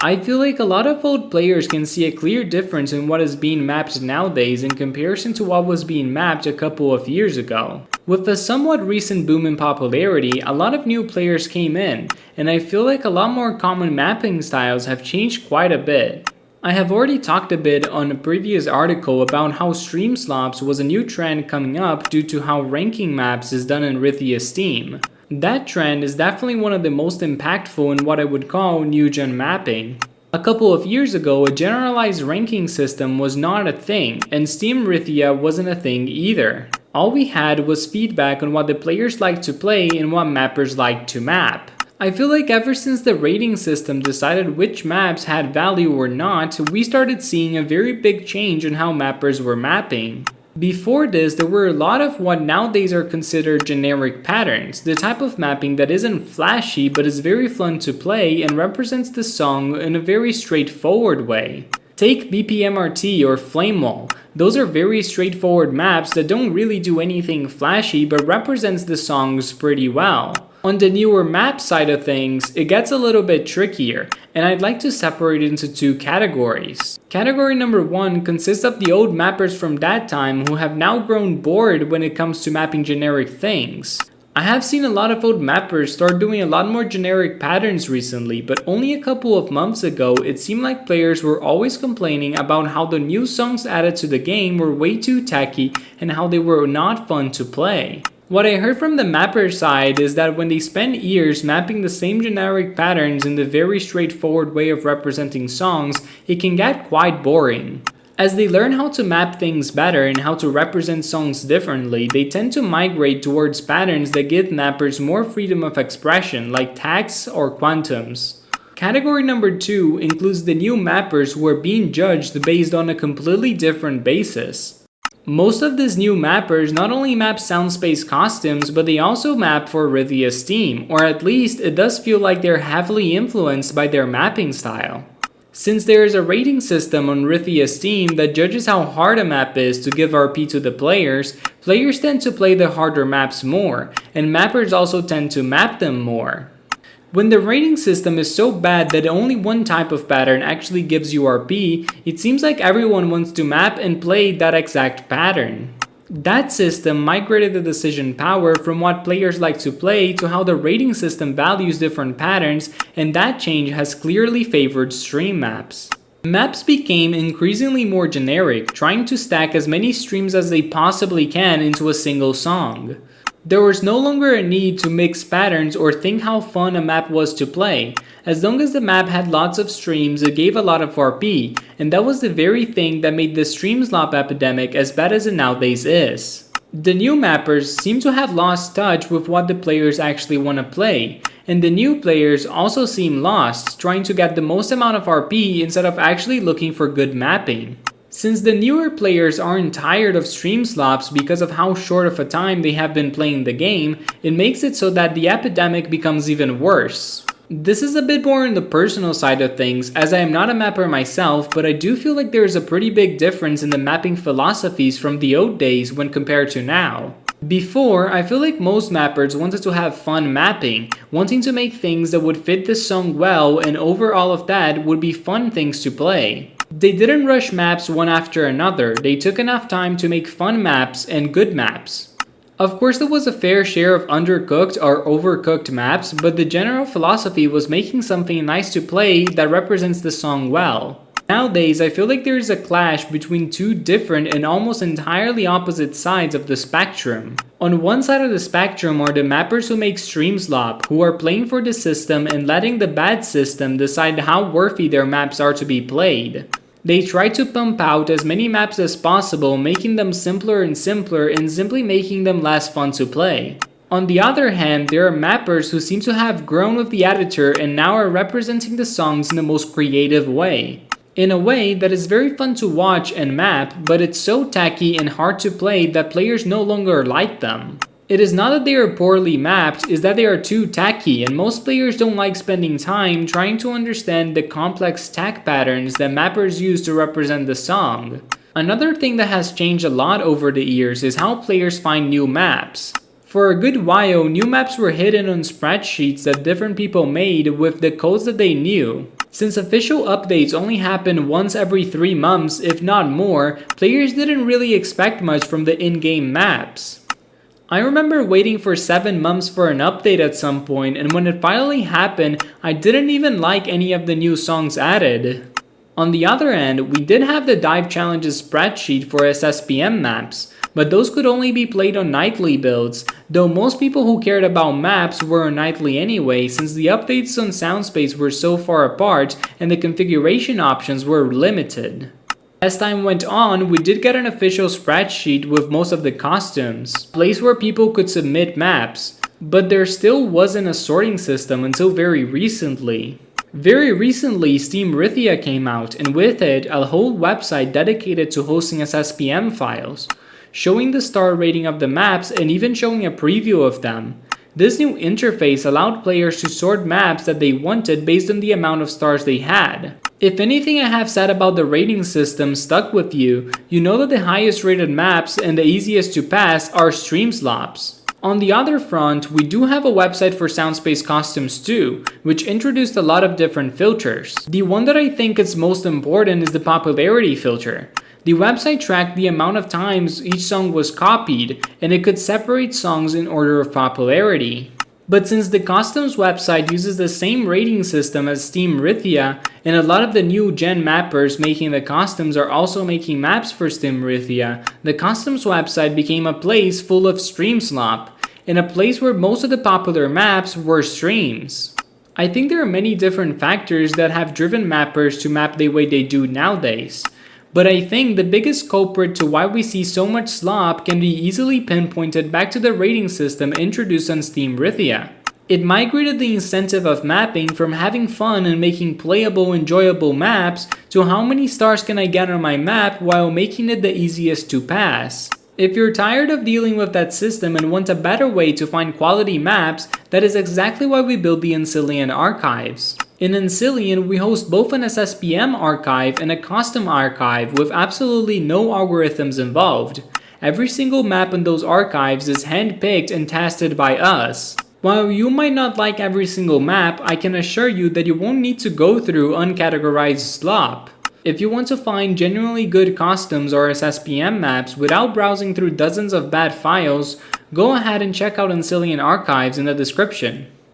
I feel like a lot of old players can see a clear difference in what is being mapped nowadays in comparison to what was being mapped a couple of years ago. With a somewhat recent boom in popularity, a lot of new players came in, and I feel like a lot more common mapping styles have changed quite a bit. I have already talked a bit on a previous article about how stream slops was a new trend coming up due to how ranking maps is done in Rithia Steam. That trend is definitely one of the most impactful in what I would call new-gen mapping. A couple of years ago, a generalized ranking system was not a thing, and Steam Rithia wasn't a thing either. All we had was feedback on what the players liked to play and what mappers liked to map. I feel like ever since the rating system decided which maps had value or not, we started seeing a very big change in how mappers were mapping. Before this, there were a lot of what nowadays are considered generic patterns, the type of mapping that isn't flashy but is very fun to play and represents the song in a very straightforward way. Take BPMRT or Flamewall. Those are very straightforward maps that don't really do anything flashy but represents the songs pretty well. On the newer map side of things, it gets a little bit trickier, and I'd like to separate it into two categories. Category number one consists of the old mappers from that time who have now grown bored when it comes to mapping generic things. I have seen a lot of old mappers start doing a lot more generic patterns recently, but only a couple of months ago it seemed like players were always complaining about how the new songs added to the game were way too tacky and how they were not fun to play. What I heard from the mapper side is that when they spend years mapping the same generic patterns in the very straightforward way of representing songs, it can get quite boring. As they learn how to map things better and how to represent songs differently, they tend to migrate towards patterns that give mappers more freedom of expression, like tags or quantums. Category number two includes the new mappers who are being judged based on a completely different basis. Most of these new mappers not only map Soundspace costumes, but they also map for Rithia Steam, or at least it does feel like they're heavily influenced by their mapping style. Since there is a rating system on Rithia Steam that judges how hard a map is to give RP to the players, players tend to play the harder maps more, and mappers also tend to map them more. When the rating system is so bad that only one type of pattern actually gives you RP, it seems like everyone wants to map and play that exact pattern. That system migrated the decision power from what players like to play to how the rating system values different patterns, and that change has clearly favored stream maps. Maps became increasingly more generic, trying to stack as many streams as they possibly can into a single song. There was no longer a need to mix patterns or think how fun a map was to play. As long as the map had lots of streams, it gave a lot of RP, and that was the very thing that made the stream slop epidemic as bad as it nowadays is. The new mappers seem to have lost touch with what the players actually want to play, and the new players also seem lost, trying to get the most amount of RP instead of actually looking for good mapping. Since the newer players aren't tired of stream slops because of how short of a time they have been playing the game, it makes it so that the epidemic becomes even worse. This is a bit more on the personal side of things, as I am not a mapper myself, but I do feel like there is a pretty big difference in the mapping philosophies from the old days when compared to now. Before, I feel like most mappers wanted to have fun mapping, wanting to make things that would fit the song well, and over all of that would be fun things to play. They didn't rush maps one after another, they took enough time to make fun maps and good maps. Of course there was a fair share of undercooked or overcooked maps, but the general philosophy was making something nice to play that represents the song well. Nowadays, I feel like there is a clash between two different and almost entirely opposite sides of the spectrum. On one side of the spectrum are the mappers who make stream slop, who are playing for the system and letting the bad system decide how worthy their maps are to be played. They try to pump out as many maps as possible, making them simpler and simpler and simply making them less fun to play. On the other hand, there are mappers who seem to have grown with the editor and now are representing the songs in the most creative way. In a way that is very fun to watch and map, but it's so tacky and hard to play that players no longer like them. It is not that they are poorly mapped, it's that they are too tacky, and most players don't like spending time trying to understand the complex tag patterns that mappers use to represent the song. Another thing that has changed a lot over the years is how players find new maps. For a good while, new maps were hidden on spreadsheets that different people made with the codes that they knew. Since official updates only happen once every 3 months, if not more, players didn't really expect much from the in-game maps. I remember waiting for 7 months for an update at some point, and when it finally happened, I didn't even like any of the new songs added. On the other end, we did have the Dive Challenges spreadsheet for SSPM maps, but those could only be played on nightly builds, though most people who cared about maps were on nightly anyway since the updates on Soundspace were so far apart and the configuration options were limited. As time went on, we did get an official spreadsheet with most of the costumes, a place where people could submit maps, but there still wasn't a sorting system until very recently. Very recently, Steamrithia came out, and with it, a whole website dedicated to hosting SSPM files, showing the star rating of the maps and even showing a preview of them. This new interface allowed players to sort maps that they wanted based on the amount of stars they had. If anything I have said about the rating system stuck with you, you know that the highest rated maps and the easiest to pass are Streamslops. On the other front, we do have a website for Soundspace costumes too, which introduced a lot of different filters. The one that I think is most important is the popularity filter. The website tracked the amount of times each song was copied, and it could separate songs in order of popularity. But since the costumes website uses the same rating system as Steamrithia, and a lot of the new gen mappers making the costumes are also making maps for Steamrithia, the costumes website became a place full of Streamslop, and a place where most of the popular maps were streams. I think there are many different factors that have driven mappers to map the way they do nowadays. But I think the biggest culprit to why we see so much slop can be easily pinpointed back to the rating system introduced on Steamrithia. It migrated the incentive of mapping from having fun and making playable, enjoyable maps to how many stars can I get on my map while making it the easiest to pass. If you're tired of dealing with that system and want a better way to find quality maps, that is exactly why we built the Ancillion archives. In Ancillion, we host both an SSPM archive and a custom archive with absolutely no algorithms involved. Every single map in those archives is handpicked and tested by us. While you might not like every single map, I can assure you that you won't need to go through uncategorized slop. If you want to find genuinely good costumes or SSPM maps without browsing through dozens of bad files, go ahead and check out Ancillion archives in the description.